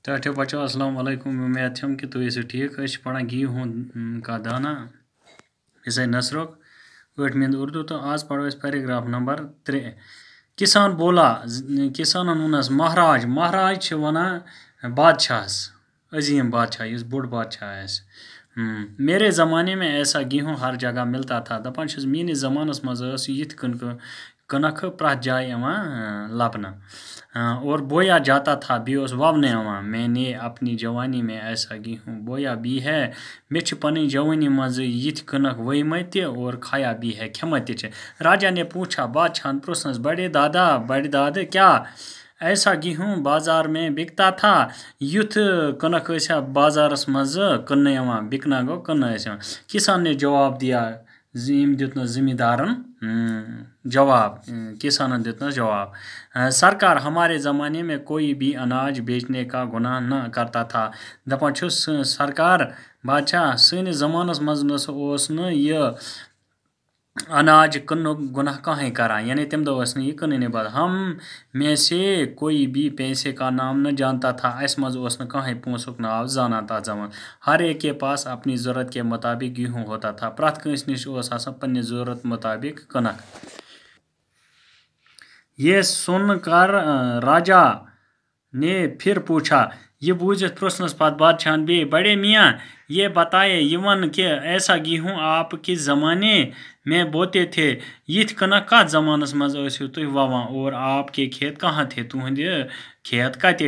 चाचा बच्चों अस्सलाम वालेकुम। उम्मीद हम कि तुम ऐसे ठीक पढ़ा गेहूं का दाना इसे नसरुक 8वीं उर्दू। तो आज पढ़ो इस पैराग्राफ नंबर 3। किसान बोला किसान वनस महाराज महाराज वना बादशाह अजीम बादशाह इस बुढ़ बादशाह आस मेरे ज़माने में ऐसा गेहूं हर जगह मिलता था। दपान मीनिस ज़मानस मज यथ कनक प्रत जाए लबना और बोया जाता था भी ववने मैंने अपनी जवानी में ऐसा गेहूं बोया भी है। मे पन जवानी मज यथ कनक वमत और खाया भी है खेमत। राजा ने पूछा बादशाह प्रोसनस बड़े दाद क्या ऐसा गेहूं बाजार में बिकता था युथ कनक बाजारस मज कन्न बिकना गो कन्न। किसान ने जवाब दिया दितना जिम्मेदारन जवाब किसान दितना जवाब सरकार हमारे ज़माने में कोई भी अनाज बेचने का गुनाह न करता था। दपान सरकार बादशाह सैनिस ज़मानस मज न यह अनाज कन्न गुनाह कहीं करा यानी तम दो ये कन्न बाद हम में से कोई भी पैसे का नाम न जानता था। अस मज कहीं पोसुक नाव जाना था जमान हर एक के पास अपनी ज़रूरत के मुताबिक गेहूं होता था। प्रत कंस निश पन्ने ज़रूरत मुताबिक कनक। ये सुनकर राजा ने फिर पूछा ये बूझित प्रश्नस पद बादशाह बे बड़े मियाँ ये बताए यवन के ऐसा गेहूं आपके ज़माने में बोते थे यथ कनक कत ज़मानस मज तुम ववान और आपके खेत कहाँ थे तुहंद खेत कत।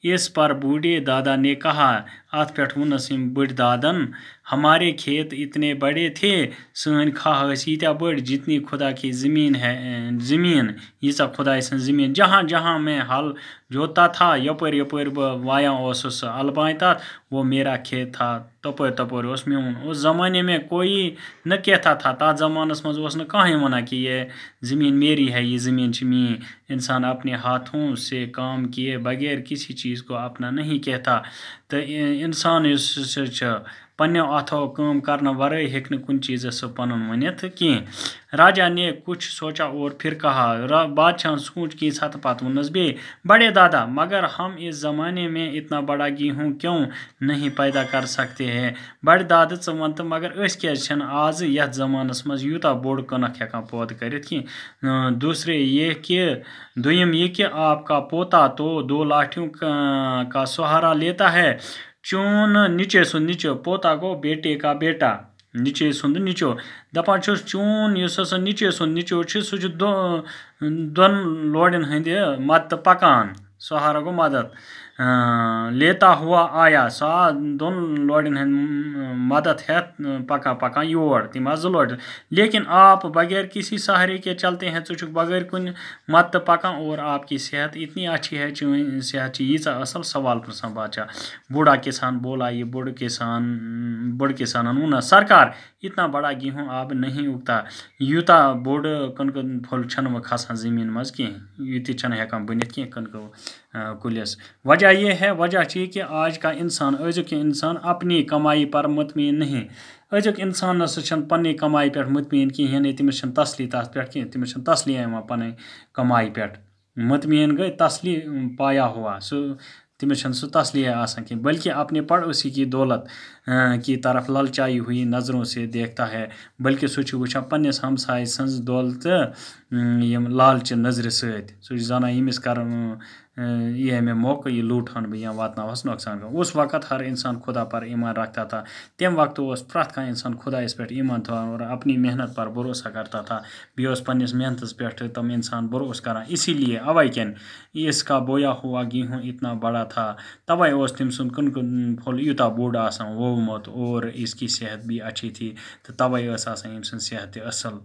इस पर बूढ़े दादा ने कहा अत पे वनस बड़ दादन हमारे खेत इतने बड़े थे सन खाह यीत्या बड़ जितनी खुदा की ज़मीन है ज़मीन यीचा खुदा सन ज़मीन जहाँ जहाँ मैं हल जोतता था यपर वाया अलबाता वो मेरा खेत था तपर मेन। उस ज़माने में कोई न कहता था तथ ज़मानस मज न कहीं वना कि ये ज़मीन मेरी है ये ज़मीन मी। इंसान अपने हाथों से काम किए बगैर किसी चीज़ को अपना नहीं कहता। तो इंसान पन्ने अथो काम करना वरे हेक कुन चीज़ पन वनित कि राजा ने कुछ सोचा और फिर कहा बादशाह सोच की सत पत वनस बे बड़े दादा मगर हम इस ज़माने में इतना बड़ा गेहूं क्यों नहीं पैदा कर सकते हैं। बड़े दाद वन तो मगर क्या आज यथ ज़मानस मज यूता बोड़ कनक हेकान पौध कर कि दुयम ये कि आपका पोता तो 2 लाठियों का सहारा लेता है। चून नीचे सुन नीचे पोता को बेटे का बेटा नीचे सुन नीचो दपान चून नीचे सुन नीचो सह दोन लोड़न हंद मत पकान सहारा को मदद लेता हुआ आया सा दोन लोड़न मदद है पका पका योर तिम लोड़ लेकिन आप बगैर किसी सहारे के चलते हैं चुक बगैर कुन मत पका और आपकी सेहत इतनी अच्छी है सेहत यीचा असल सवाल प्रश्न बादशाह। बूढ़ा किसान बोला ये बुढ़ किसान उन सरकार इतना बड़ा गेहूं आप नहीं उगता यूता बोड़ कनक फल छन खासा ज़मीन मज कह यूत हेकान बनित कह कनक कुलिस। वजह यह है वजह कि आज का इंसान अजुक इंसान अपनी कमाई पर मुतमईन नहीं। अजुक इंसान पन्ने कमाई पे मुतमईन कहें तमिस तसली तथ पे कह तमिस तसली पन कमाई पे मुतमईन गई तसली पाया हुआ तमिस तसली कह बल्कि अपने पड़ोसी की दौलत की तरफ ललचाई हुई नज़रों से देखता है। बल्कि सह वुचान पन्निस हमसाय सज दौलत लालच नजर सना यमिस कर यह मे मौका ये लूटान बह या वातनावस नुकसान। उस वक्त हर इंसान खुदा पर ईमान रखता था। तम वक्त प्रत कह इंसान खुदास पे ईमान थवान और अपनी मेहनत पर भरोसा करता था बे पन्निस मेहनत पे तम इंसान भरोसा करान। इसीलिए अवै कन इसका बोया हुआ गेहूं इतना बड़ा था तवै तम सुन कन फल यूता बोड़ वोमुत और इसकी सेहत भी अच्छी थी तो तवै सेहत असल।